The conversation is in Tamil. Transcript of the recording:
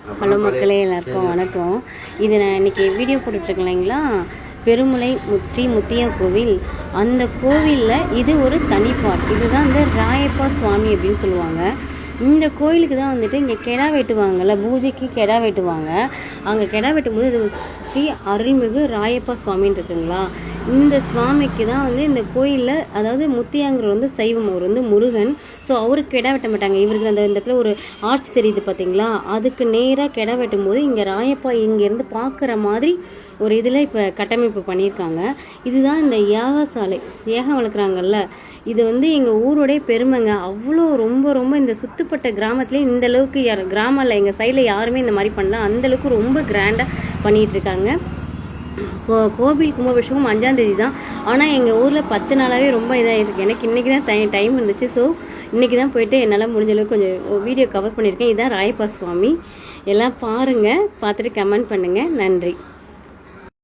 ஹலோ மக்களே, எல்லாருக்கும் வணக்கம். இது நான் இன்றைக்கி வீடியோ போட்டுட்ருக்கேன் இல்லைங்களா, பெருமுலை ஸ்ரீ முத்தியா கோவில். அந்த கோவிலில் இது ஒரு தனிப்பாட். இதுதான் வந்து ராயப்பா சுவாமி அப்படின்னு சொல்லுவாங்க. இந்த கோயிலுக்கு தான் வந்துட்டு இங்கே கெடா வெட்டுவாங்கள்ல, பூஜைக்கு கெடா வெட்டுவாங்க. அங்கே கெடா வெட்டும்போது இது ஸ்ரீ அருள்மிகு ராயப்பா சுவாமின்னு இருக்குங்களா, இந்த சுவாமிக்கு தான் வந்து இந்த கோயிலில், அதாவது முத்தியாங்கிற வந்து சைவம், அவர் வந்து முருகன். ஸோ அவருக்கு கெடா வெட்ட மாட்டாங்க. இவருக்கு அந்த இந்த இடத்துல ஒரு ஆர்ச் தெரியுது பார்த்தீங்களா, அதுக்கு நேராக கெடா வெட்டும்போது இங்கே ராயப்பா இங்கேருந்து பார்க்குற மாதிரி ஒரு இதில் இப்போ கட்டமைப்பு பண்ணியிருக்காங்க. இதுதான் இந்த யாகசாலை, ஏகம் வளர்க்குறாங்கல்ல, இது வந்து எங்கள் ஊரோடைய பெருமைங்க. அவ்வளோ ரொம்ப ரொம்ப இந்த சுற்றுப்பட்ட கிராமத்துலேயே இந்த அளவுக்கு கிராமம் இல்லை, எங்கள் சைடில் யாருமே இந்த மாதிரி பண்ணல. அந்தளவுக்கு ரொம்ப கிராண்டாக பண்ணிகிட்ருக்காங்க. கோவில் கும்பாபிஷேகம் 5ஆம் தேதி தான். ஆனால் எங்கள் ஊரில் 10 நாளாகவே ரொம்ப இதாக இருக்குது. எனக்கு இன்றைக்கி தான் டைம் இருந்துச்சு. ஸோ இன்றைக்கி தான் போயிட்டு என்னால் முடிஞ்ச அளவுக்கு கொஞ்சம் வீடியோ கவர் பண்ணியிருக்கேன். இதுதான் ராயப்பா சுவாமி. எல்லாம் பாருங்கள், பார்த்துட்டு கமெண்ட் பண்ணுங்கள். நன்றி.